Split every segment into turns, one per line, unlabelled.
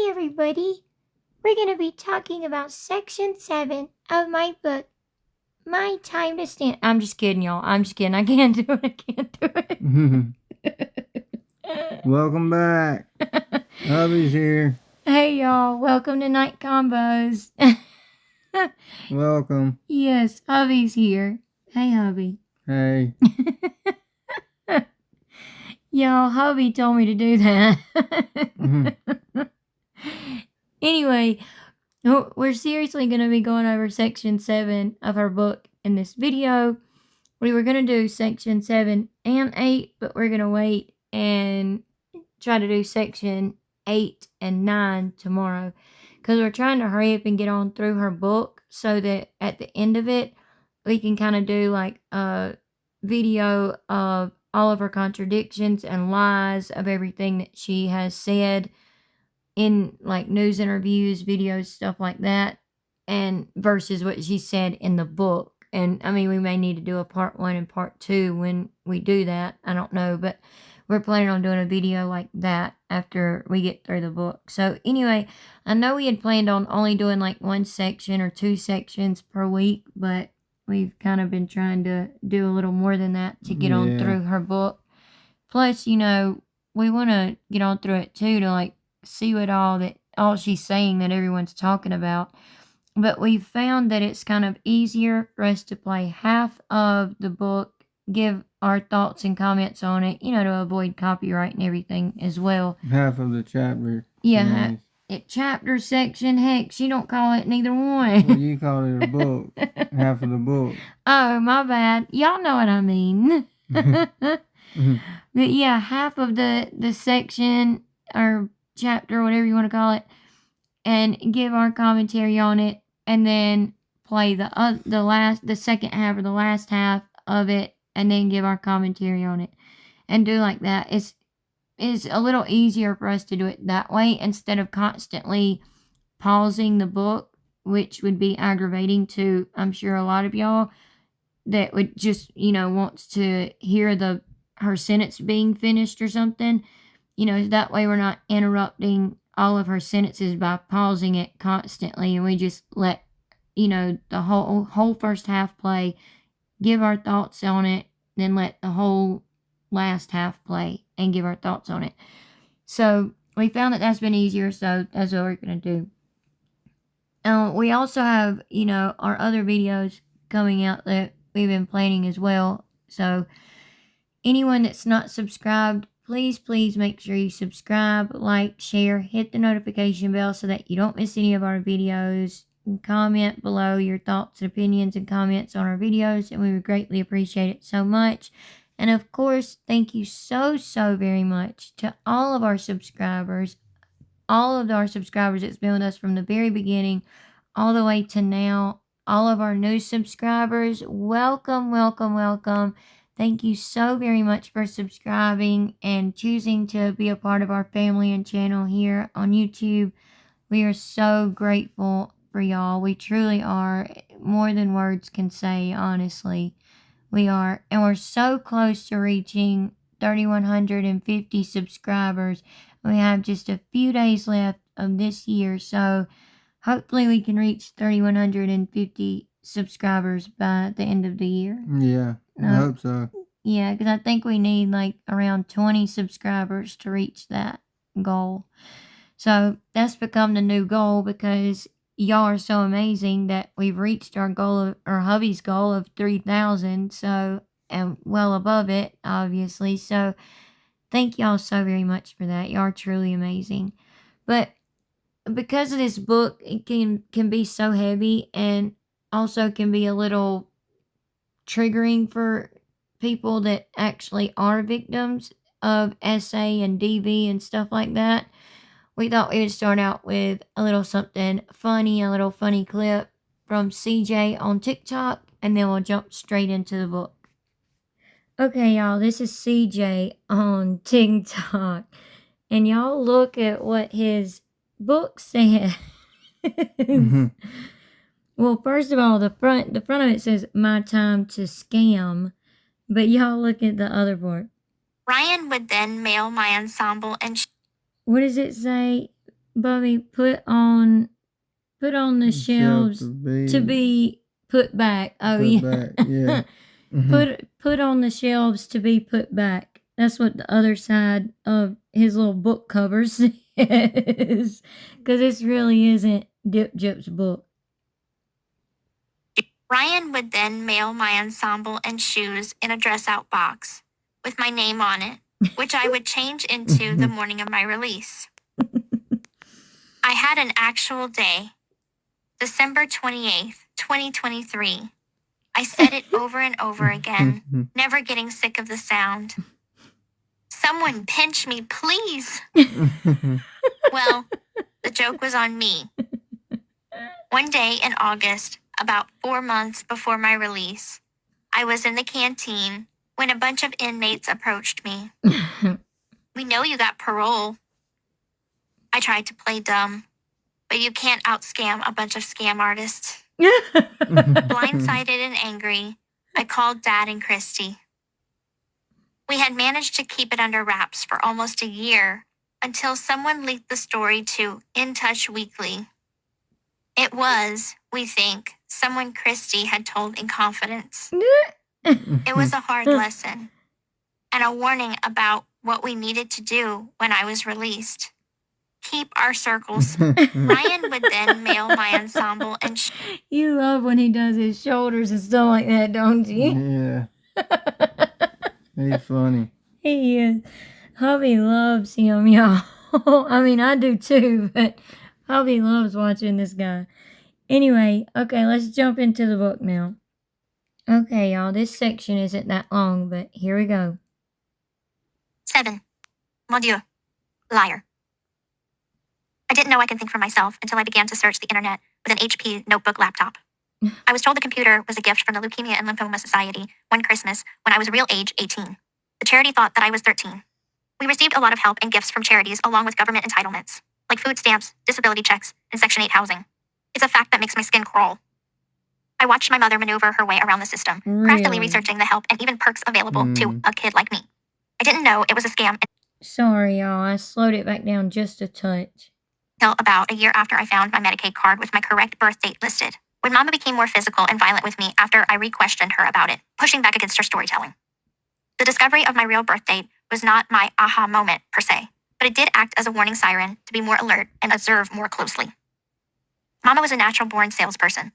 Hi, everybody. We're going to be talking about Section 7 of my book, My Time to Stand. I'm just kidding, y'all. I'm just kidding. I can't do it.
Welcome back. Hubby's here.
Hey, y'all. Welcome to Night Combos.
Welcome.
Yes, Hubby's here. Hey, Hubby.
Hey.
Y'all, Hubby told me to do that. Anyway, we're seriously going to be going over Section 7 of our book in this video. We were going to do Section 7 and 8, but we're going to wait and try to do Section 8 and 9 tomorrow. Because we're trying to hurry up and get on through her book so that at the end of it, we can kind of do like a video of all of her contradictions and lies of everything that she has said in like news interviews, videos, stuff like that, and versus what she said in the book. And I mean, we may need to do a part 1 and part 2 when we do that. I don't know, but we're planning on doing a video like that after we get through the book. So anyway, I know we had planned on only doing like 1 section or 2 sections per week, but we've kind of been trying to do a little more than that to get on through her book. Plus, you know, we want to get on through it too to like see what all she's saying that everyone's talking about. But we found that it's kind of easier for us to play half of the book, give our thoughts and comments on it, you know, to avoid copyright and everything as well.
Half of the chapter.
Yeah, chapter, section, heck, she don't call it neither one.
Well, you called it a book. Half of the book.
Oh, my bad. Y'all know what I mean. But yeah, half of the section or chapter, whatever you want to call it, and give our commentary on it, and then play the second half or the last half of it, and then give our commentary on it, and do like that. It's a little easier for us to do it that way instead of constantly pausing the book, which would be aggravating to, I'm sure, a lot of y'all that would just, you know, wants to hear her sentence being finished or something. You know, that way we're not interrupting all of her sentences by pausing it constantly, and we just let, you know, the whole first half play, give our thoughts on it, then let the whole last half play and give our thoughts on it. So we found that that's been easier, so that's what we're going to do. We also have, you know, our other videos coming out that we've been planning as well. So anyone that's not subscribed, please make sure you subscribe, like, share, hit the notification bell so that you don't miss any of our videos. And comment below your thoughts and opinions and comments on our videos, and we would greatly appreciate it so much. And of course, thank you so very much to all of our subscribers, that's been with us from the very beginning all the way to now. All of our new subscribers, welcome. Thank you so very much for subscribing and choosing to be a part of our family and channel here on YouTube. We are so grateful for y'all. We truly are, more than words can say, honestly. We are, and we're so close to reaching 3,150 subscribers. We have just a few days left of this year, so hopefully we can reach 3,150 subscribers by the end of the year.
Yeah, I hope so.
Yeah, because I think we need like around 20 subscribers to reach that goal. So that's become the new goal because y'all are so amazing that we've reached our hubby's goal of 3,000. So, and well above it, obviously. So thank y'all so very much for that. Y'all are truly amazing. But because of this book, it can be so heavy and also can be a little triggering for people that actually are victims of SA and DV and stuff like that. We thought we would start out with a little something funny, a little funny clip from CJ on TikTok, and then we'll jump straight into the book. Okay, y'all, this is CJ on TikTok, and y'all look at what his book says. Well, first of all, the front of it says "My Time to Scam," but y'all look at the other part.
Ryan would then mail my ensemble and
what does it say? Bobby, put on the shelves to be put back. Oh,
put
yeah.
back, yeah.
Put on the shelves to be put back. That's what the other side of his little book cover says. Because this really isn't Dip Gyp's book.
Ryan would then mail my ensemble and shoes in a dress-out box with my name on it, which I would change into the morning of my release. I had an actual day, December 28th, 2023. I said it over and over again, never getting sick of the sound. Someone pinch me, please. Well, the joke was on me. One day in August, about 4 months before my release, I was in the canteen when a bunch of inmates approached me. We know you got parole. I tried to play dumb, but you can't out-scam a bunch of scam artists. Blindsided and angry, I called Dad and Christy. We had managed to keep it under wraps for almost a year until someone leaked the story to In Touch Weekly. It was, we think, someone Christy had told in confidence. It was a hard lesson and a warning about what we needed to do when I was released. Keep our circles. Ryan would then mail my ensemble and...
You love when he does his shoulders and stuff like that, don't you?
Yeah. He's funny.
He is. Hubby loves him, y'all. I mean, I do too, but Hubby loves watching this guy. Anyway, okay, let's jump into the book now. Okay, y'all, this section isn't that long, but here we go.
7. Mon Dieu. Liar. I didn't know I could think for myself until I began to search the internet with an HP notebook laptop. I was told the computer was a gift from the Leukemia and Lymphoma Society one Christmas when I was real age 18. The charity thought that I was 13. We received a lot of help and gifts from charities along with government entitlements, like food stamps, disability checks, and Section 8 housing. It's a fact that makes my skin crawl. I watched my mother maneuver her way around the system, craftily researching the help and even perks available to a kid like me. I didn't know it was a scam.
Sorry, y'all. I slowed it back down just a touch.
Until about a year after I found my Medicaid card with my correct birth date listed, when Mama became more physical and violent with me after I re-questioned her about it, pushing back against her storytelling. The discovery of my real birth date was not my aha moment per se, but it did act as a warning siren to be more alert and observe more closely. Mama was a natural-born salesperson.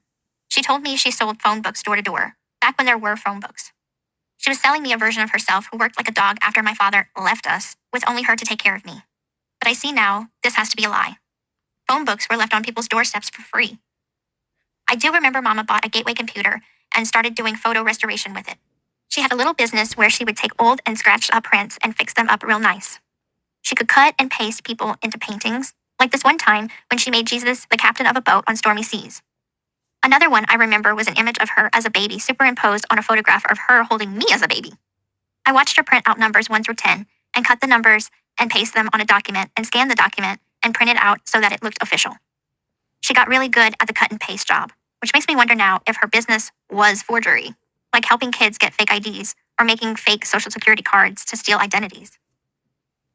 She told me she sold phone books door to door, back when there were phone books. She was selling me a version of herself who worked like a dog after my father left us, with only her to take care of me. But I see now, this has to be a lie. Phone books were left on people's doorsteps for free. I do remember Mama bought a Gateway computer and started doing photo restoration with it. She had a little business where she would take old and scratched up prints and fix them up real nice. She could cut and paste people into paintings, like this one time when she made Jesus the captain of a boat on stormy seas. Another one I remember was an image of her as a baby superimposed on a photograph of her holding me as a baby. I watched her print out numbers 1 through 10 and cut the numbers and paste them on a document and scan the document and print it out so that it looked official. She got really good at the cut and paste job, which makes me wonder now if her business was forgery, like helping kids get fake IDs or making fake social security cards to steal identities.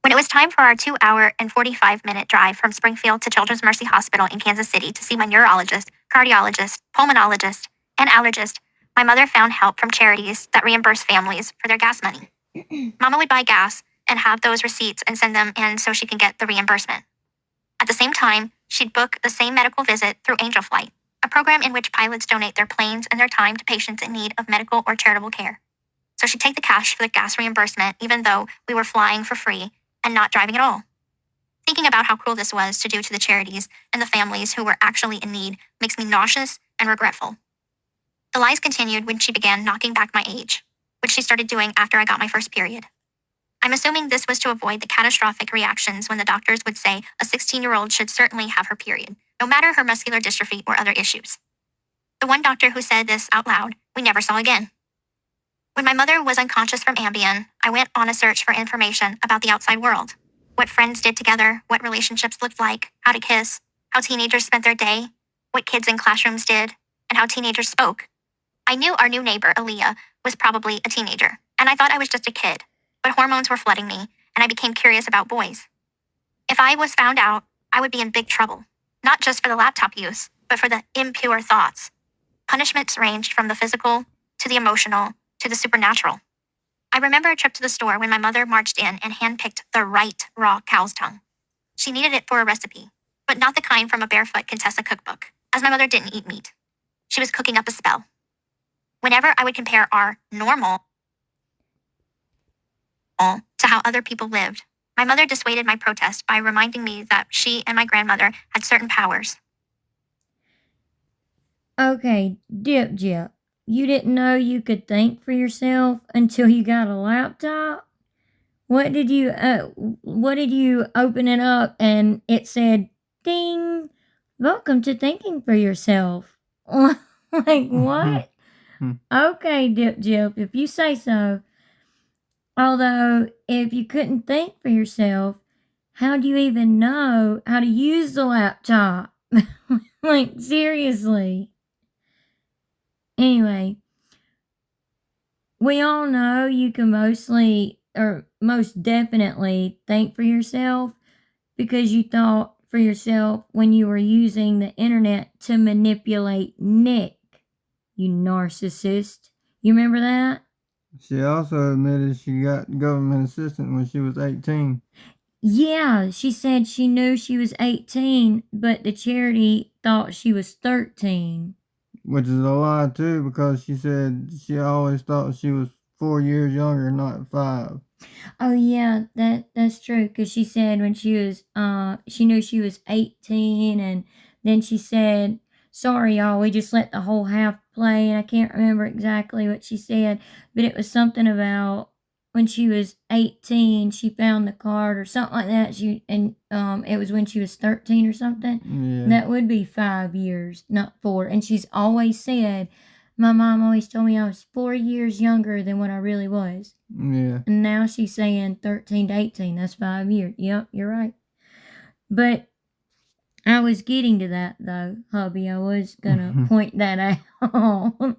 When it was time for our 2-hour and 45-minute drive from Springfield to Children's Mercy Hospital in Kansas City to see my neurologist, cardiologist, pulmonologist, and allergist, my mother found help from charities that reimburse families for their gas money. Mama would buy gas and have those receipts and send them in so she can get the reimbursement. At the same time, she'd book the same medical visit through Angel Flight, a program in which pilots donate their planes and their time to patients in need of medical or charitable care. So she'd take the cash for the gas reimbursement even though we were flying for free and not driving at all. Thinking about how cruel this was to do to the charities and the families who were actually in need makes me nauseous and regretful. The lies continued when she began knocking back my age, which she started doing after I got my first period. I'm assuming this was to avoid the catastrophic reactions when the doctors would say a 16-year-old should certainly have her period, no matter her muscular dystrophy or other issues. The one doctor who said this out loud, we never saw again. When my mother was unconscious from Ambien, I went on a search for information about the outside world. What friends did together, what relationships looked like, how to kiss, how teenagers spent their day, what kids in classrooms did, and how teenagers spoke. I knew our new neighbor, Aaliyah, was probably a teenager, and I thought I was just a kid, but hormones were flooding me, and I became curious about boys. If I was found out, I would be in big trouble. Not just for the laptop use, but for the impure thoughts. Punishments ranged from the physical, to the emotional, to the supernatural. I remember a trip to the store when my mother marched in and handpicked the right raw cow's tongue. She needed it for a recipe, but not the kind from a barefoot Contessa cookbook, as my mother didn't eat meat. She was cooking up a spell. Whenever I would compare our normal to how other people lived, my mother dissuaded my protest by reminding me that she and my grandmother had certain powers.
Okay, Dip, you didn't know you could think for yourself until you got a laptop? What did you open it up and it said, ding, welcome to thinking for yourself? Like, what? Okay, Dip, if you say so. Although, if you couldn't think for yourself, how do you even know how to use the laptop? Like, seriously. Anyway, we all know you can most definitely think for yourself because you thought for yourself when you were using the internet to manipulate Nick, you narcissist. You remember that?
She also admitted she got government assistance when she was 18.
Yeah, she said she knew she was 18, but the charity thought she was 13.
Which is a lie, too, because she said she always thought she was 4 years younger, not 5.
Oh yeah, that's true. Cause she said when she was, she knew she was 18, and then she said, "Sorry, y'all, we just let the whole half play." And I can't remember exactly what she said, but it was something about when she was 18, she found the card or something like that. It was when she was 13 or something.
Yeah.
That would be 5 years, not 4. And she's always said, "My mom always told me I was 4 years younger than what I really was."
Yeah.
And now she's saying 13 to 18. That's 5 years. Yep, you're right. But I was getting to that, though, hubby. I was going to point that out.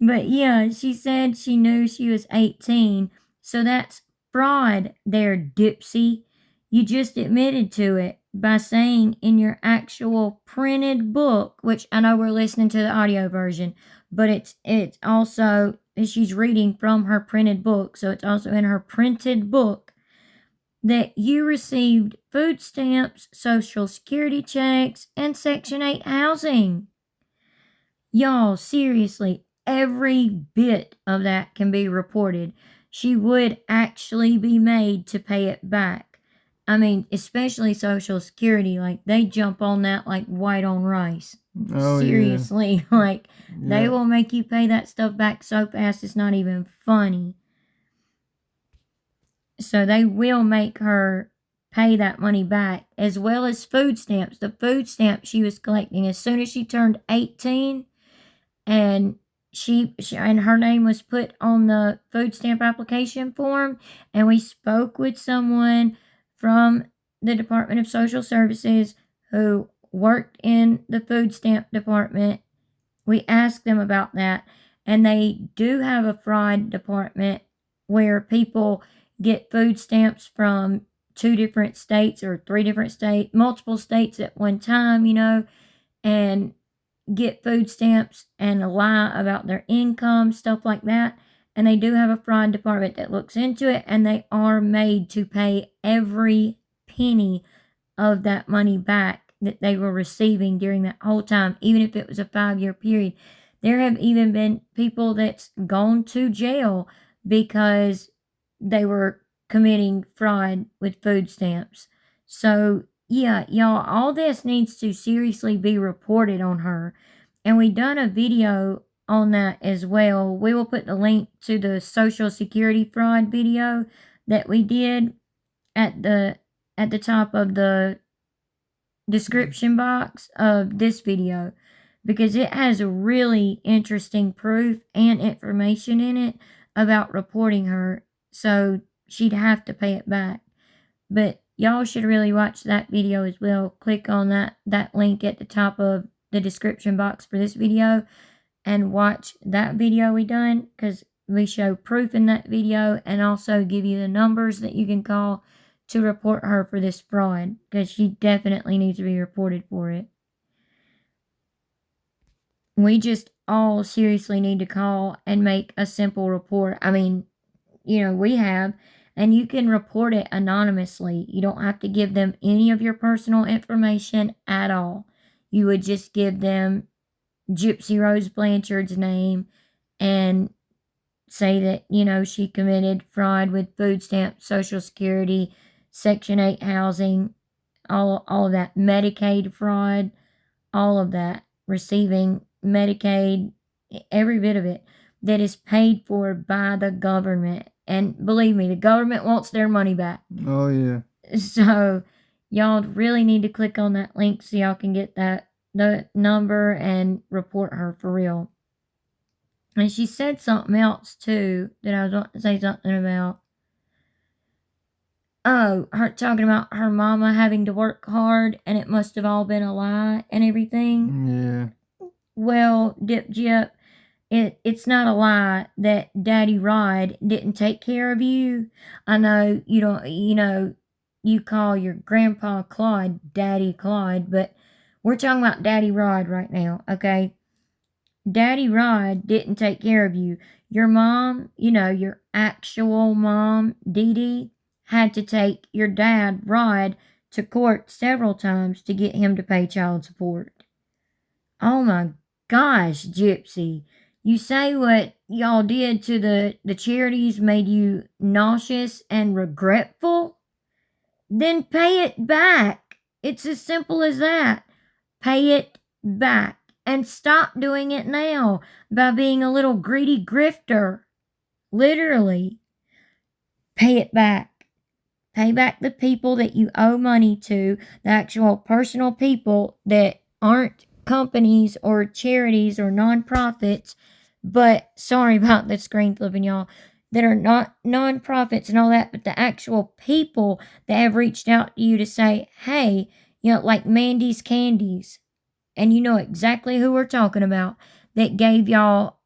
But yeah, she said she knew she was 18. So that's fraud there, Gypsy. You just admitted to it by saying in your actual printed book, which I know we're listening to the audio version, but it's also, she's reading from her printed book, so it's also in her printed book, that you received food stamps, Social Security checks, and Section 8 housing. Y'all, seriously, every bit of that can be reported. She would actually be made to pay it back. I mean, especially Social Security, like they jump on that like white on rice.
Oh,
Seriously, like
yeah.
they will make you pay that stuff back so fast it's not even funny. So they will make her pay that money back, as well as food stamps. The food stamps she was collecting as soon as she turned 18, and she and her name was put on the food stamp application form, and we spoke with someone from the Department of Social Services who worked in the food stamp department. We asked them about that, and they do have a fraud department where people get food stamps from 2 different states or 3 different states, multiple states at one time, and get food stamps and lie about their income, stuff like that. And they do have a fraud department that looks into it, and they are made to pay every penny of that money back that they were receiving during that whole time, even if it was a 5-year period. There have even been people that's gone to jail because they were committing fraud with food stamps. So, yeah, y'all, all this needs to seriously be reported on her. And we done a video on that as well. We will put the link to the Social Security fraud video that we did at the top of the description box of this video, because it has a really interesting proof and information in it about reporting her, so she'd have to pay it back. But y'all should really watch that video as well. Click on that link at the top of the description box for this video and watch that video we done, because we show proof in that video and also give you the numbers that you can call to report her for this fraud, because she definitely needs to be reported for it. We just all seriously need to call and make a simple report. I mean, we have, and you can report it anonymously. You don't have to give them any of your personal information at all. You would just give them Gypsy Rose Blanchard's name and say that, she committed fraud with food stamps, Social Security, Section 8 housing, all of that, Medicaid fraud, all of that, receiving Medicaid, every bit of it, that is paid for by the government. And believe me, the government wants their money back.
Oh, yeah.
So y'all really need to click on that link so y'all can get the number and report her for real. And she said something else too that I was wanting to say something about. Oh, her talking about her mama having to work hard and it must have all been a lie and everything.
Yeah.
Well, Dip, it's not a lie that Daddy Rod didn't take care of you. I know you don't, you call your grandpa Claude Daddy Claude, but we're talking about Daddy Rod right now, okay? Daddy Rod didn't take care of you. Your mom, your actual mom, Dee Dee, had to take your dad, Rod, to court several times to get him to pay child support. Oh my gosh, Gypsy. You say what y'all did to the charities made you nauseous and regretful? Then pay it back. It's as simple as that. Pay it back. And stop doing it now by being a little greedy grifter. Literally. Pay it back. Pay back the people that you owe money to, the actual personal people that aren't companies or charities or nonprofits, but sorry about the screen flipping, y'all, that are not nonprofits and all that, but the actual people that have reached out to you to say, hey, like Mandy's Candies, and you know exactly who we're talking about, that gave y'all,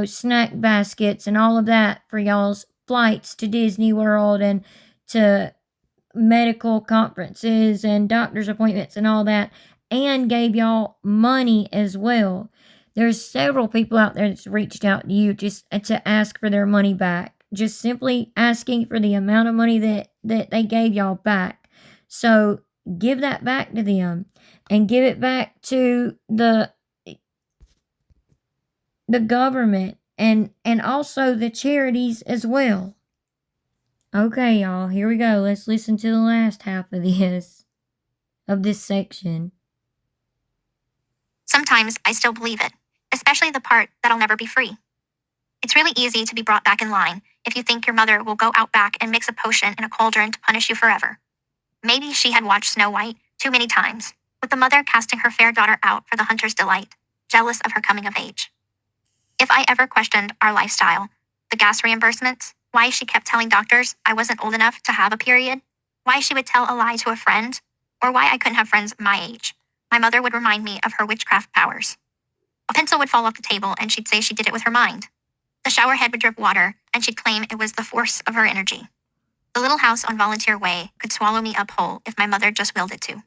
snack baskets and all of that for y'all's flights to Disney World and to medical conferences and doctor's appointments and all that, and gave y'all money as well. There's several people out there that's reached out to you just to ask for their money back, just simply asking for the amount of money that they gave y'all back. So give that back to them and give it back to the government and also the charities as well. Okay, y'all, here we go. Let's listen to the last half of this section.
Sometimes I still believe it, especially the part that I'll never be free. It's really easy to be brought back in line if you think your mother will go out back and mix a potion in a cauldron to punish you forever. Maybe she had watched Snow White too many times, with the mother casting her fair daughter out for the hunter's delight, jealous of her coming of age. If I ever questioned our lifestyle, the gas reimbursements, why she kept telling doctors I wasn't old enough to have a period, why she would tell a lie to a friend, or why I couldn't have friends my age, my mother would remind me of her witchcraft powers. A pencil would fall off the table and she'd say she did it with her mind. The shower head would drip water and she'd claim it was the force of her energy. The little house on Volunteer Way could swallow me up whole if my mother just willed it to.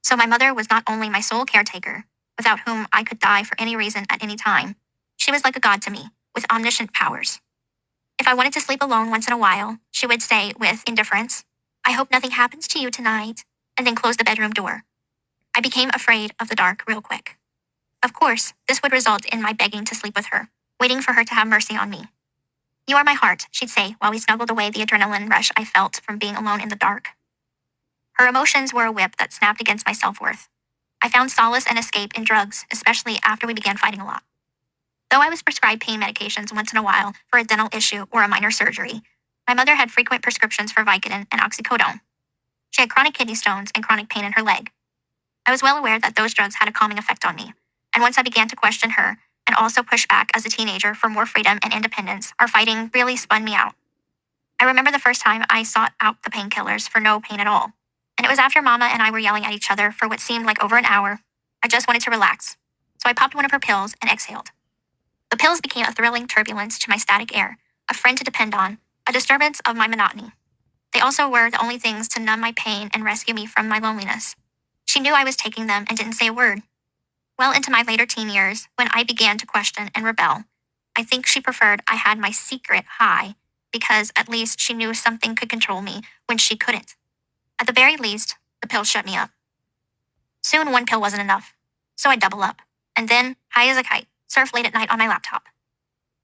So my mother was not only my sole caretaker, without whom I could die for any reason at any time. She was like a god to me, with omniscient powers. If I wanted to sleep alone once in a while, she would say with indifference, I hope nothing happens to you tonight, and then close the bedroom door. I became afraid of the dark real quick. Of course, this would result in my begging to sleep with her, waiting for her to have mercy on me. You are my heart, she'd say while we snuggled away the adrenaline rush I felt from being alone in the dark. Her emotions were a whip that snapped against my self-worth. I found solace and escape in drugs, especially after we began fighting a lot. Though I was prescribed pain medications once in a while for a dental issue or a minor surgery, my mother had frequent prescriptions for Vicodin and oxycodone. She had chronic kidney stones and chronic pain in her leg. I was well aware that those drugs had a calming effect on me, and once I began to question her and also push back as a teenager for more freedom and independence, our fighting really spun me out. I remember the first time I sought out the painkillers for no pain at all, and it was after Mama and I were yelling at each other for what seemed like over an hour. I just wanted to relax, so I popped one of her pills and exhaled. The pills became a thrilling turbulence to my static air, a friend to depend on, a disturbance of my monotony. They also were the only things to numb my pain and rescue me from my loneliness. She knew I was taking them and didn't say a word. Well into my later teen years, when I began to question and rebel, I think she preferred I had my secret high because at least she knew something could control me when she couldn't. At the very least, the pill shut me up. Soon one pill wasn't enough, so I'd double up, and then, high as a kite, surf late at night on my laptop.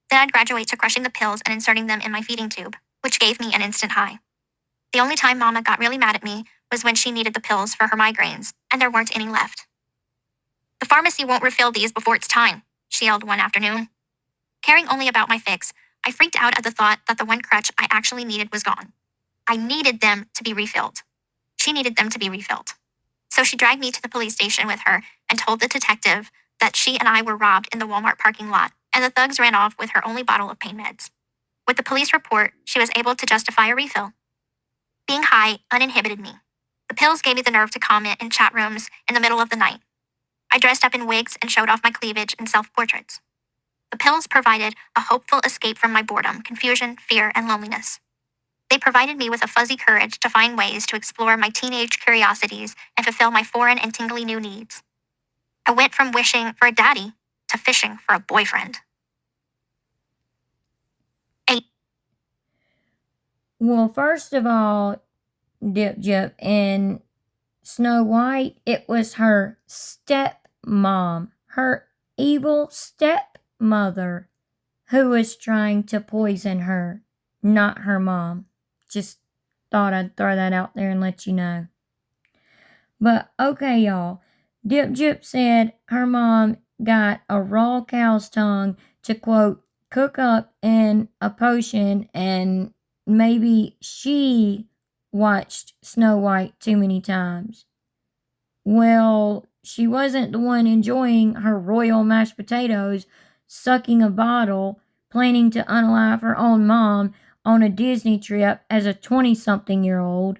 Then I'd graduate to crushing the pills and inserting them in my feeding tube, which gave me an instant high. The only time Mama got really mad at me was when she needed the pills for her migraines, and there weren't any left. "The pharmacy won't refill these before it's time," she yelled one afternoon. Caring only about my fix, I freaked out at the thought that the one crutch I actually needed was gone. I needed them to be refilled. She needed them to be refilled. So she dragged me to the police station with her and told the detective that she and I were robbed in the Walmart parking lot, and the thugs ran off with her only bottle of pain meds. With the police report, she was able to justify a refill. Being high uninhibited me. The pills gave me the nerve to comment in chat rooms in the middle of the night. I dressed up in wigs and showed off my cleavage in self-portraits. The pills provided a hopeful escape from my boredom, confusion, fear, and loneliness. They provided me with a fuzzy courage to find ways to explore my teenage curiosities and fulfill my foreign and tingly new needs. I went from wishing for a daddy to fishing for a boyfriend. 8.
Well, first of all, Dip and Snow White, it was her stepmom, her evil stepmother, who was trying to poison her, not her mom. Just thought I'd throw that out there and let you know. But okay, y'all. Dip said her mom got a raw cow's tongue to, quote, cook up in a potion, and maybe she watched Snow White too many times. Well, she wasn't the one enjoying her royal mashed potatoes, sucking a bottle, planning to unalive her own mom on a Disney trip as a 20-something-year-old.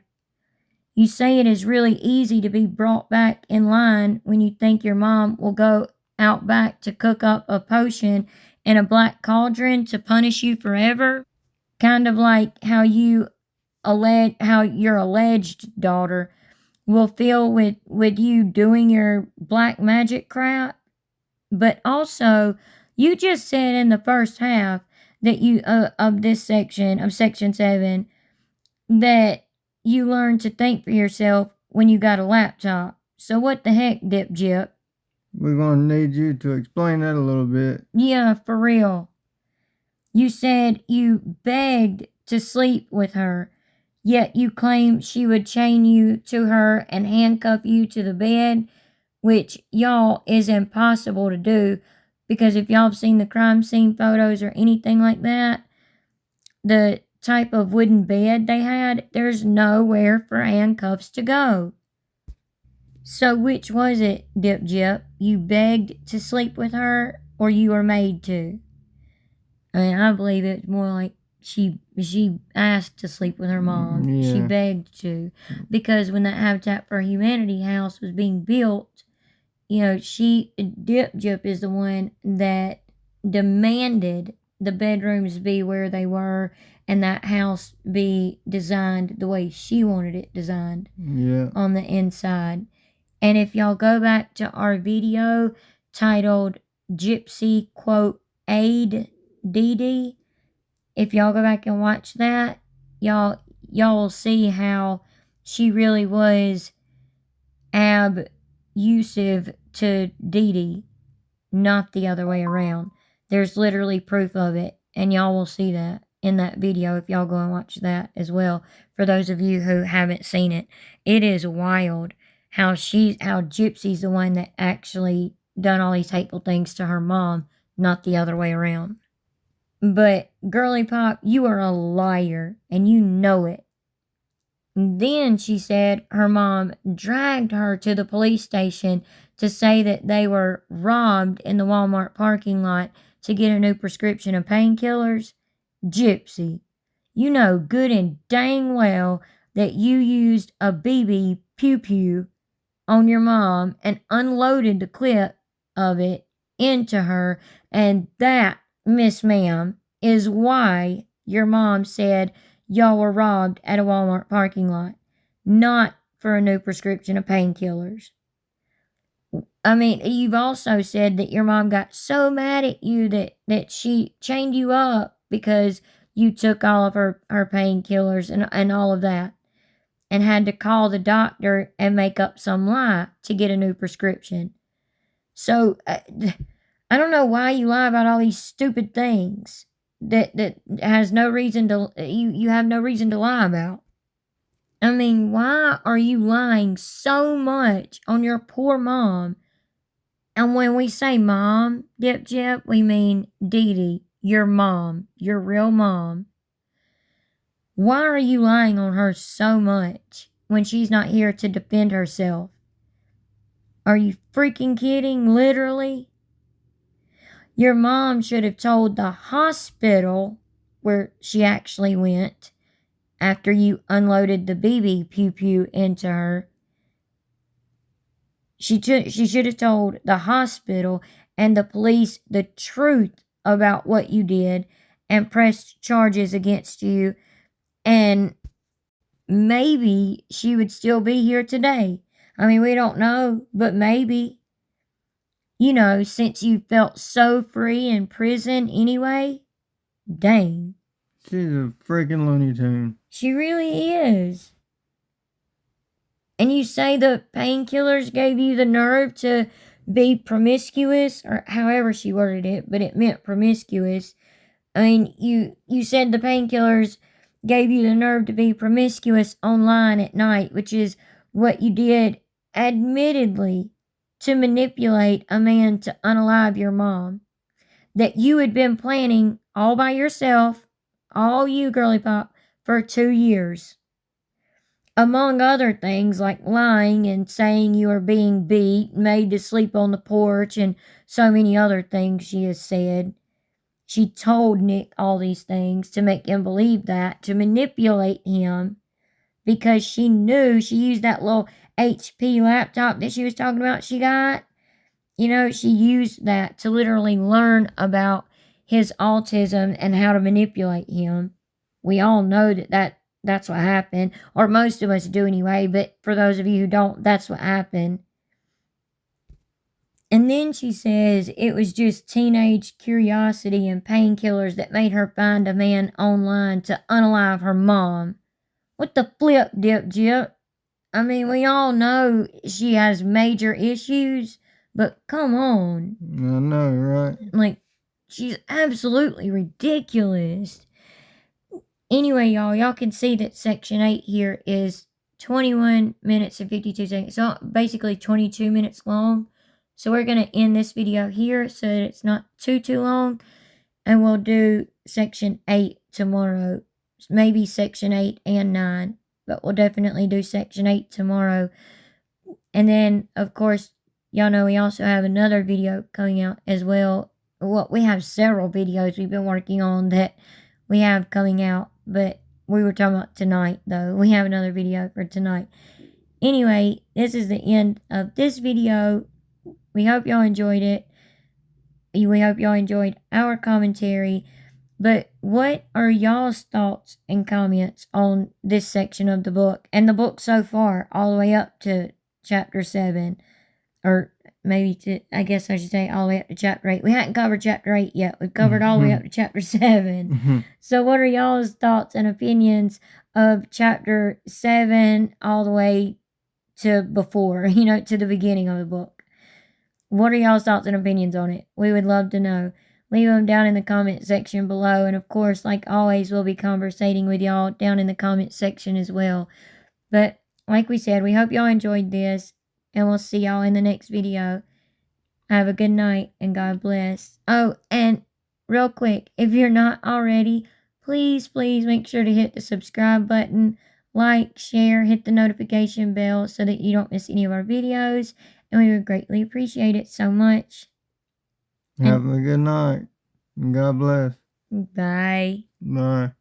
You say it is really easy to be brought back in line when you think your mom will go out back to cook up a potion in a black cauldron to punish you forever. Kind of like how your alleged daughter will feel with you doing your black magic crap. But also, you just said in the first half that you of this section of section 7 that you learned to think for yourself when you got a laptop. So what the heck, Dip?
We're going to need you to explain that a little bit.
Yeah, for real. You said you begged to sleep with her, yet you claimed she would chain you to her and handcuff you to the bed, which, y'all, is impossible to do, because if y'all have seen the crime scene photos or anything like that, the type of wooden bed they had, there's nowhere for handcuffs to go. So which was it, Dip? You begged to sleep with her, or you were made to? I mean, I believe it's more like she asked to sleep with her mom.
Yeah.
She begged to. Because when that Habitat for Humanity house was being built, you know, Dip is the one that demanded the bedrooms be where they were and that house be designed the way she wanted it designed.
Yeah.
On the inside. And if y'all go back to our video titled Gypsy, quote, Aid DD, if y'all go back and watch that, y'all will see how she really was abusive to Dee Dee, not the other way around. There's literally proof of it, and y'all will see that in that video if y'all go and watch that as well. For those of you who haven't seen it, it is wild how Gypsy's the one that actually done all these hateful things to her mom, not the other way around. But Girly Pop, you are a liar, and you know it. Then she said her mom dragged her to the police station to say that they were robbed in the Walmart parking lot to get a new prescription of painkillers. Gypsy, you know good and dang well that you used a BB pew-pew on your mom and unloaded the clip of it into her, and that, Miss Ma'am, is why your mom said y'all were robbed at a Walmart parking lot, not for a new prescription of painkillers. I mean, you've also said that your mom got so mad at you that she chained you up because you took all of her painkillers and all of that, and had to call the doctor and make up some lie to get a new prescription. So, I don't know why you lie about all these stupid things that has no reason to, you have no reason to lie about. I mean, why are you lying so much on your poor mom? And when we say mom, Dip Jip, we mean Dee Dee, your mom, your real mom. Why are you lying on her so much when she's not here to defend herself? Are you freaking kidding? Literally? Your mom should have told the hospital where she actually went after you unloaded the BB pew pew into her. She should have told the hospital and the police the truth about what you did and pressed charges against you, and maybe she would still be here today. I mean, we don't know, but maybe. You know, since you felt so free in prison anyway. Dang.
She's a freaking Looney Tune.
She really is. And you say the painkillers gave you the nerve to be promiscuous, or however she worded it, but it meant promiscuous. I mean, you said the painkillers gave you the nerve to be promiscuous online at night, which is what you did, admittedly, to manipulate a man to unalive your mom. That you had been planning all by yourself, all you, girly pop, for 2 years. Among other things like lying and saying you are being beat, made to sleep on the porch, and so many other things she has said. She told Nick all these things to make him believe that, to manipulate him, because she knew she used that little HP laptop that she was talking about she got. You know, she used that to literally learn about his autism and how to manipulate him. We all know that's what happened, or most of us do anyway, but for those of you who don't, that's what happened. And then she says it was just teenage curiosity and painkillers that made her find a man online to unalive her mom. What the flip, Dip Jip? I mean, we all know she has major issues, but come on.
I know, right?
Like, she's absolutely ridiculous. Anyway, y'all can see that section 8 here is 21 minutes and 52 seconds. So basically 22 minutes long. So we're going to end this video here so that it's not too long. And we'll do section 8 tomorrow. Maybe section 8 and 9. But we'll definitely do section 8 tomorrow. And then, of course, y'all know we also have another video coming out as well. Well, we have several videos we've been working on that we have coming out. But we were talking about tonight, though. We have another video for tonight. Anyway, this is the end of this video. We hope y'all enjoyed it. We hope y'all enjoyed our commentary. But what are y'all's thoughts and comments on this section of the book? And the book so far, all the way up to chapter 7. Or maybe I guess I should say all the way up to chapter 8. We hadn't covered chapter 8 yet. We've covered all the way up to chapter 7. So what are y'all's thoughts and opinions of chapter 7 all the way to before, to the beginning of the book? What are y'all's thoughts and opinions on it? We would love to know. Leave them down in the comment section below. And of course, like always, we'll be conversating with y'all down in the comment section as well. But like we said, we hope y'all enjoyed this. And we'll see y'all in the next video. Have a good night and God bless. Oh, and real quick, if you're not already, please make sure to hit the subscribe button, like, share, hit the notification bell so that you don't miss any of our videos. And we would greatly appreciate it so much.
Have a good night. And God bless.
Bye.
Bye.